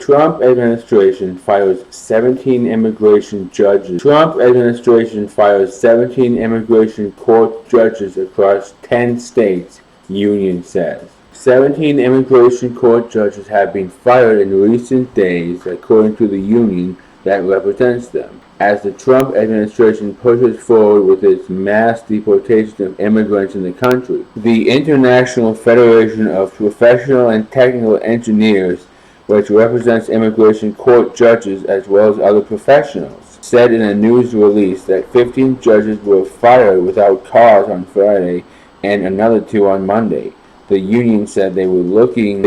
Trump administration fires 17 immigration judges. Trump administration fires 17 immigration court judges across 10 states, union says. 17 immigration court judges have been fired in recent days, according to the union that represents them, as the Trump administration pushes forward with its mass deportation of immigrants in the country. The International Federation of Professional and Technical Engineers, which represents immigration court judges as well as other professionals, said in a news release that 15 judges were fired without cause on Friday and another 2 on Monday. The union said they were working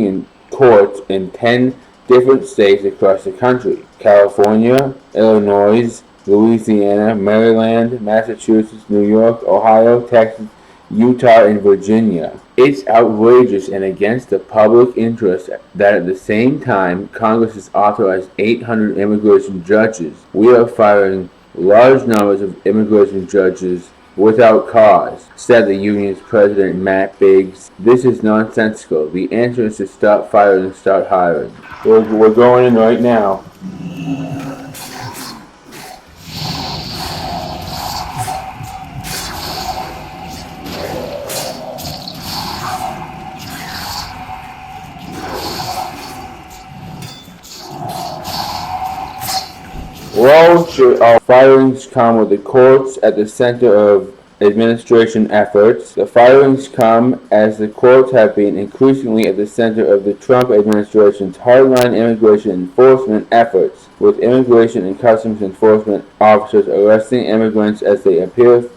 in courts in 10 different states across the country: California, Illinois, Louisiana, Maryland, Massachusetts, New York, Ohio, Texas, Utah, and Virginia. It's outrageous and against the public interest that at the same time Congress has authorized 800 immigration judges. We are firing large numbers of immigration judges without cause, said the union's president Matt Biggs. This is nonsensical. The answer is to stop firing and start hiring. We're going in right now. All firings come with the courts at the center of administration efforts. The firings come as the courts have been increasingly at the center of the Trump administration's hardline immigration enforcement efforts, with immigration and customs enforcement officers arresting immigrants as they appear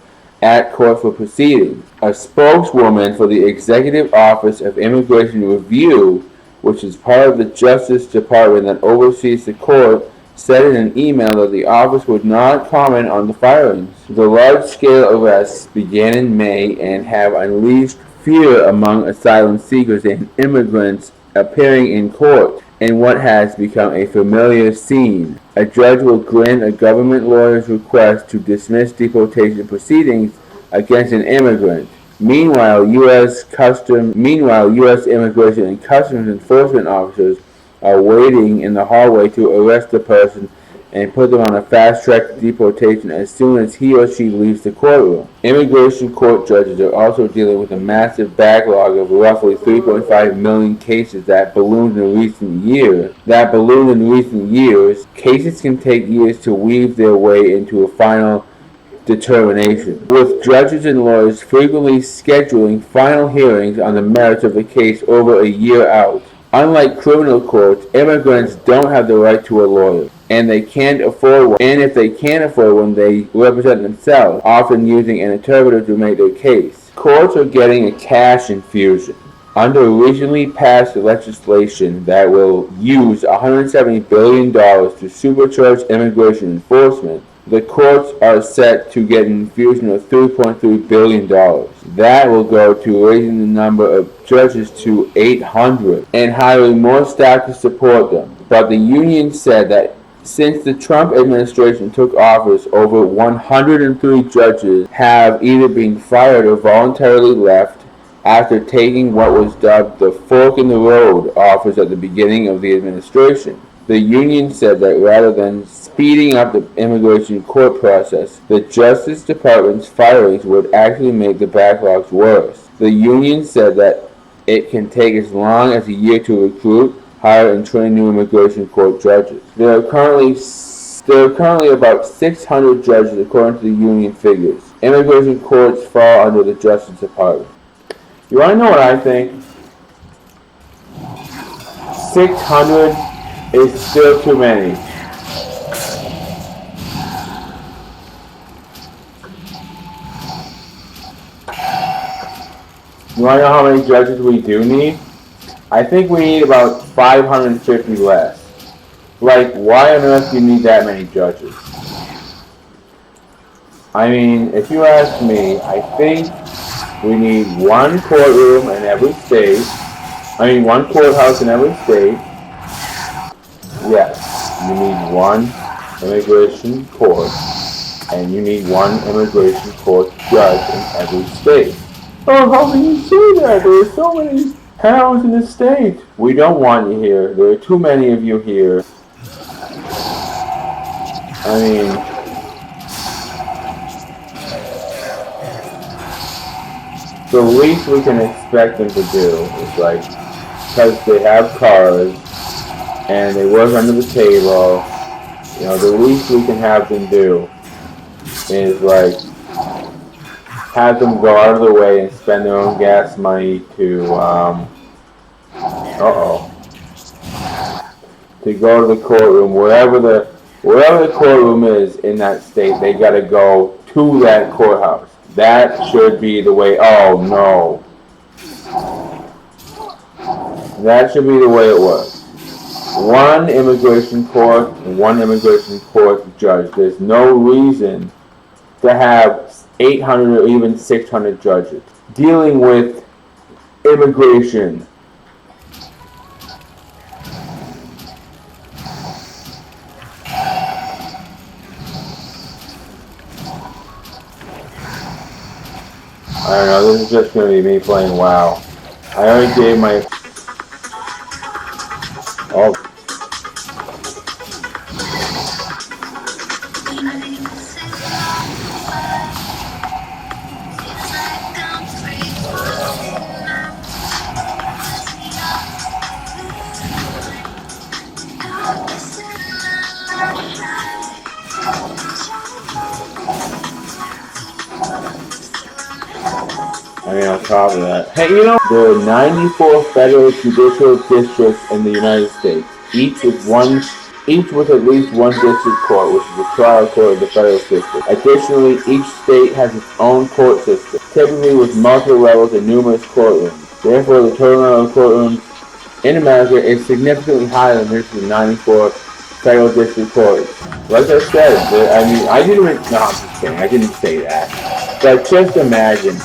at court for proceedings. A spokeswoman for the Executive Office of Immigration Review, which is part of the Justice Department that oversees the court, said in an email that the office would not comment on the firings. The large-scale arrests began in May and have unleashed fear among asylum seekers and immigrants appearing in court in what has become a familiar scene. A judge will grant a government lawyer's request to dismiss deportation proceedings against an immigrant. Meanwhile, U.S. Immigration and Customs Enforcement officers are waiting in the hallway to arrest the person and put them on a fast-track deportation as soon as he or she leaves the courtroom. Immigration court judges are also dealing with a massive backlog of roughly 3.5 million cases that ballooned in recent years. Cases can take years to weave their way into a final determination, with judges and lawyers frequently scheduling final hearings on the merits of the case over a year out. Unlike criminal courts, immigrants don't have the right to a lawyer, and they can't afford one. And if they can't afford one, they represent themselves, often using an interpreter to make their case. Courts are getting a cash infusion. Under recently passed legislation that will use $170 billion to supercharge immigration enforcement, the courts are set to get an infusion of $3.3 billion. That will go to raising the number of judges to 800 and hiring more staff to support them. But the union said that since the Trump administration took office, over 103 judges have either been fired or voluntarily left after taking what was dubbed the fork in the road offers at the beginning of the administration. The union said that rather than speeding up the immigration court process, the Justice Department's firings would actually make the backlogs worse. The union said that it can take as long as a year to recruit, hire, and train new immigration court judges. There are currently about 600 judges according to the union figures. Immigration courts fall under the Justice Department. You want to know what I think? 600 is still too many. You want to know how many judges we do need? I think we need about 550 less. Like, why on earth do you need that many judges? I mean, if you ask me, I think we need one courtroom in every state. One courthouse in every state. Yes, you need one immigration court, and you need one immigration court judge in every state. Oh, how can you say that? There are so many Powers in the state. We don't want you here. There are too many of you here. I mean, the least we can expect them to do is like, because they have cars and they work under the table, you know, the least we can have them do is like have them go out of the way and spend their own gas money to to go to the courtroom, wherever the courtroom is in that state. They got to go to that courthouse. That should be the way. Oh no, that should be the way it works. One immigration court, one immigration court judge. There's no reason to have 800 or even 600 judges dealing with immigration. I don't know, this is just going to be me playing WoW. I already gave my... Oh. I mean, on top of that. Hey, you know, there are 94 federal judicial districts in the United States, each with at least one district court, which is the trial court of the federal system. Additionally, each state has its own court system, typically with multiple levels and numerous courtrooms. Therefore, the total number of courtrooms in America is significantly higher than this of 94 federal district courts. Like I said, I didn't say that. But just imagine,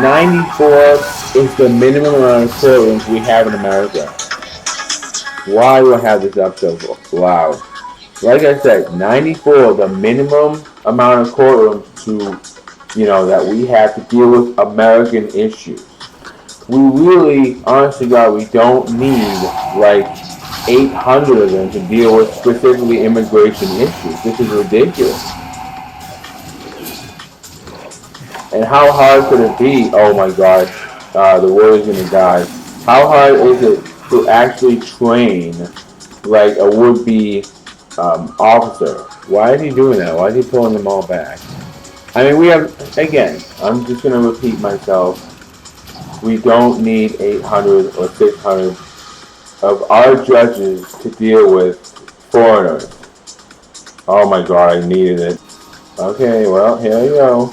94 is the minimum amount of courtrooms we have in America. Why do I have this up so loud? Like I said, 94, the minimum amount of courtrooms that we have to deal with American issues. We really, honestly God, we don't need like 800 of them to deal with specifically immigration issues. This is ridiculous. And how hard could it be? Oh my God, the world is gonna die. How hard is it to actually train like a would-be officer? Why is he doing that? Why is he pulling them all back? I mean, we have, again, I'm just gonna repeat myself. We don't need 800 or 600 of our judges to deal with foreigners. Oh my God, I needed it. Okay, well, here we go.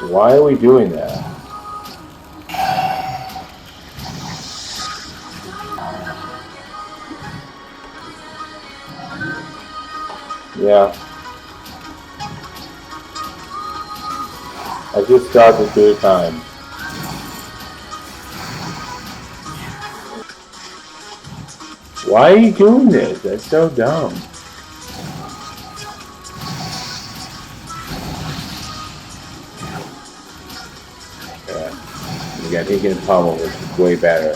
Why are we doing that? Yeah. I just stopped it 3 times. Why are you doing this? That's so dumb. Yeah. You got Incan and Pummel, which is way better.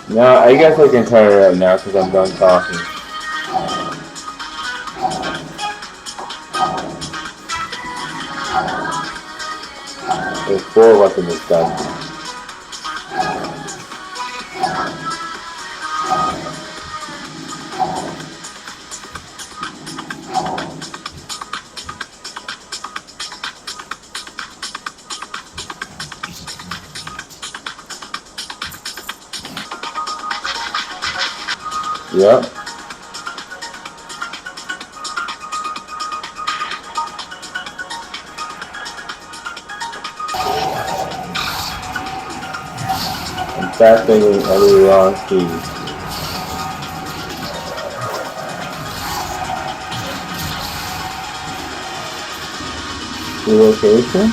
No, I guess I can turn it up now because I'm done talking. There's 4 of us in this dungeon. Yep. I'm fast fingering every wrong key. Relocation?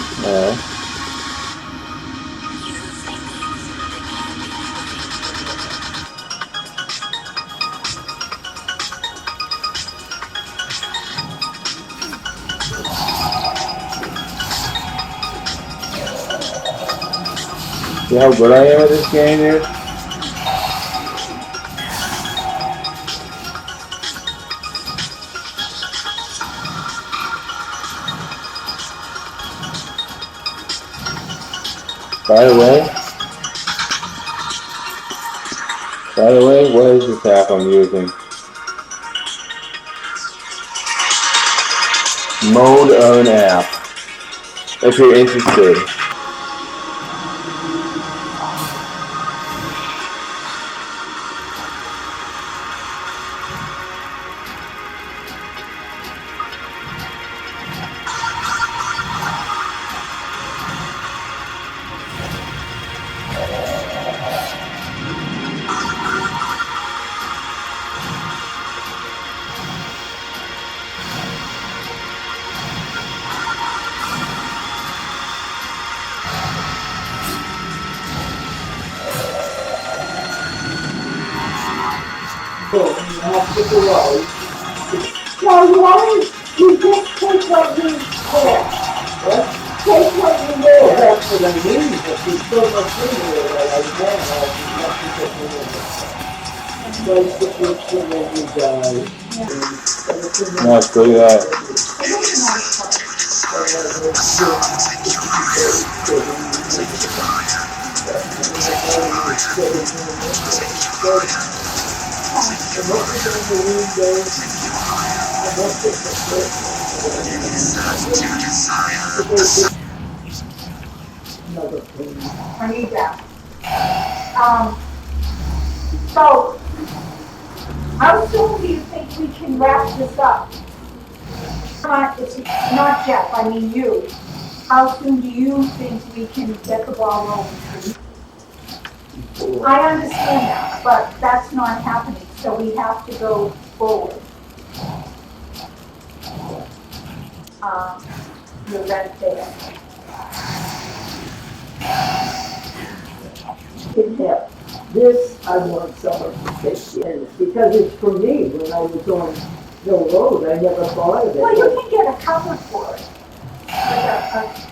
See how good I am at this game, dude? By the way, what is this app I'm using? Mode Earn app. If you're interested. No, you just take what you get. What? Take what you Well, get. that's what I mean, but there's so much in here that I can't have, you have to get rid of it. Like the picture when you die. No, it's pretty that. Another thing. I need that. So, how soon do you think we can wrap this up? It's not Jeff, I mean you. How soon do you think we can get the ball rolling? I understand that, but that's not happening, so we have to go forward. The rent there. Kidnap. This, I want someone to take in, because it's for me, when I was on Hill Road, I never thought of it. Well, you can get a cover for it.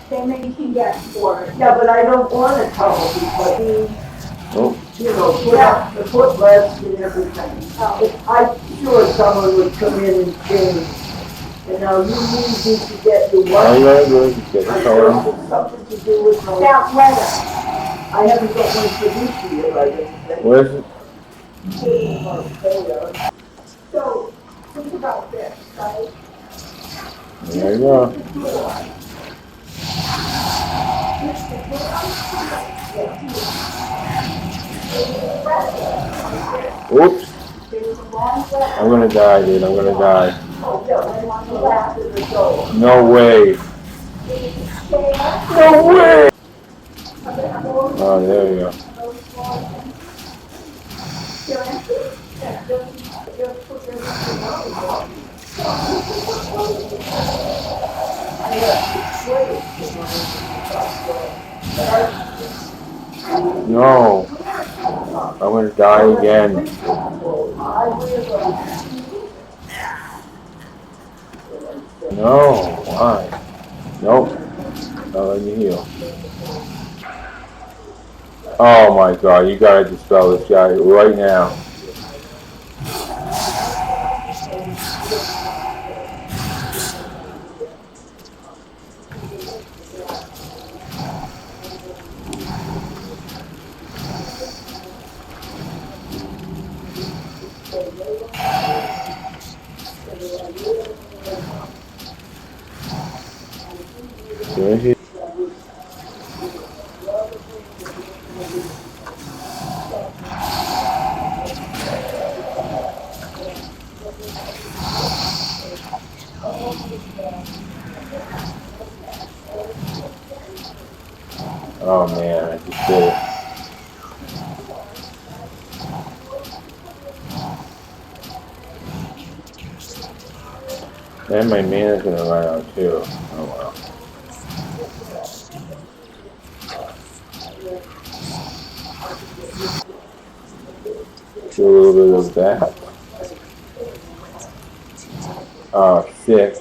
Then you can get for it. Yeah, but I don't want to cover because Oh, you know, put up the footrest and everything. I'm sure someone would come in and change. And now you need me to get the all you one. gotta do is just get the I color. know it's something to do with my, That letter. I haven't got one for this year, I don't think. Where's it? So, think about this, right? There you go. Oops. I'm gonna die, dude. I'm gonna die. No way. No way. Oh, there you go. No. I'm gonna die again. No. Why? Nope. Not letting you heal. Oh my god, you gotta dispel this guy right now. There he- Oh man, I just did it. And my mana's gonna run out too. Oh well. Do a little bit of that. Oh, sick.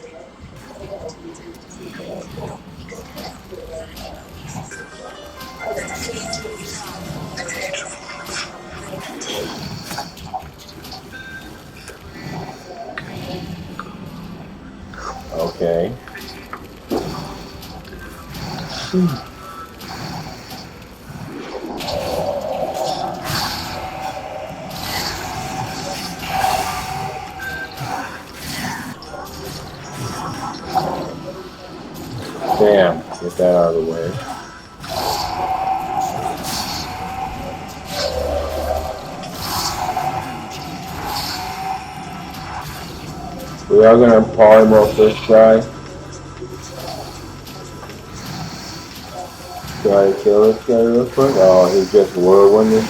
Okay. Bam. Get that out of the way. We are gonna polymorph this guy. Try to kill this guy real quick. Oh, he's just whirlwinding.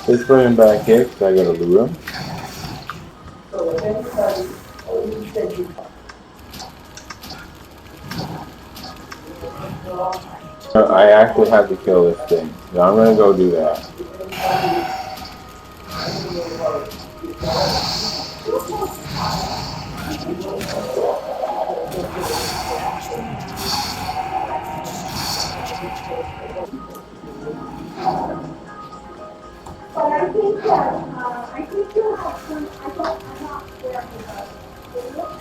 Let's bring him back here, because I gotta loot him. So if anybody, you said you. I actually have to kill this thing. So I'm gonna go do that. But I think that, I think you'll have some, I'm not there for the look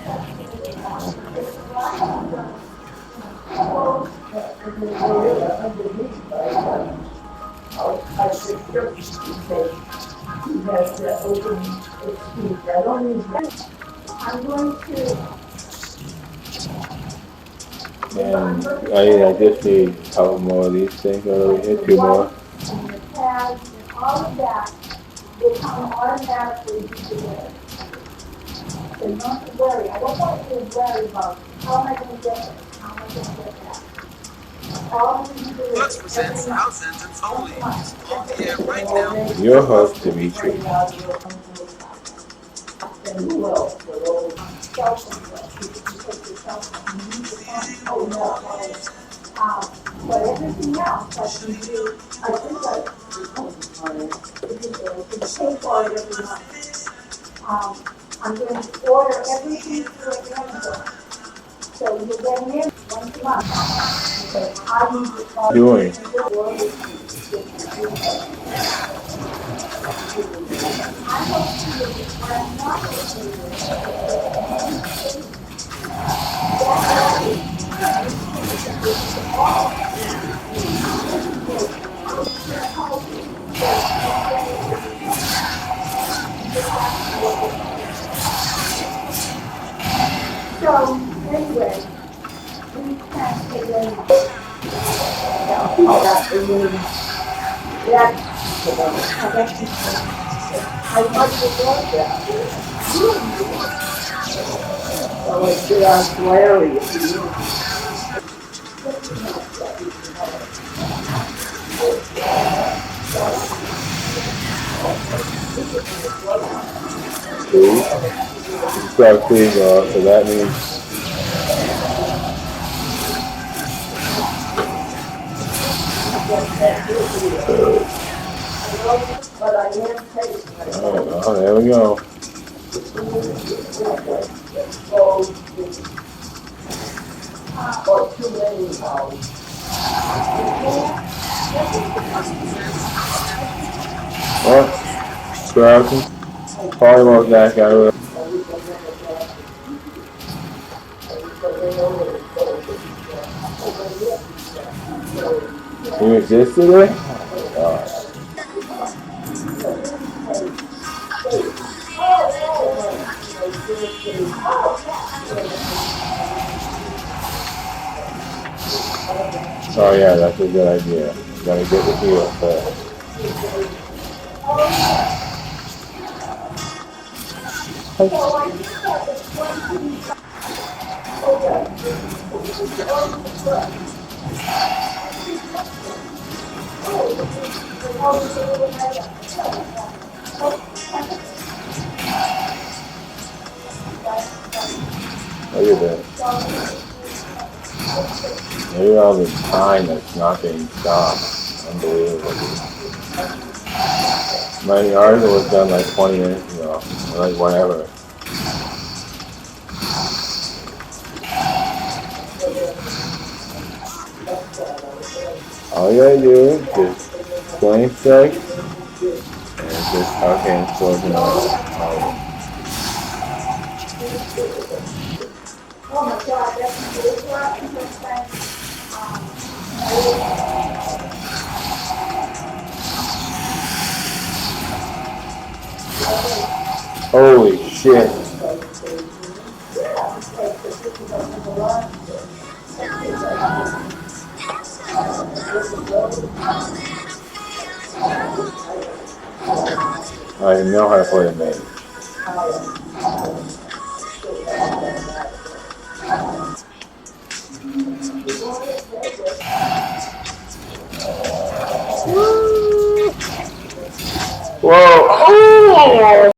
I think your say, he has to open his speech. I don't even. I'm going to, And I just need a couple more of these things over here. 2 more. and the pads and all of that will come automatically to the so not to worry. I don't want you to worry about how am I going to get it, how am I going to get that. All you do is Lux presents House Engines Only. On the air right now. Your host, Dimitri. And who else? Oh, no. But everything else, I can do, I think I pay for it every month. I'm going to order everything through Amazon. So you'll get an in once a month. Because I need to Doing. I'm going to do it, but I'm not going to do So, anyway, we can't take any. I must have done that. So I should ask Larry if he knew. Two. Start cleaning off, so that means But I am taking oh, there we go. or too many hours. Oh, Crowton. Polymorph that guy real. You resisted it? Oh yeah, that's a good idea. You gotta get the heal first. Look at this. Look at all the time that's not being stopped. Unbelievable. My article was done like 20 minutes ago. Or like whatever. All you gotta do is just 20 seconds and just okay, closing out. Oh my God, that's Holy shit. I know how to play a maze. Whoa! Oh!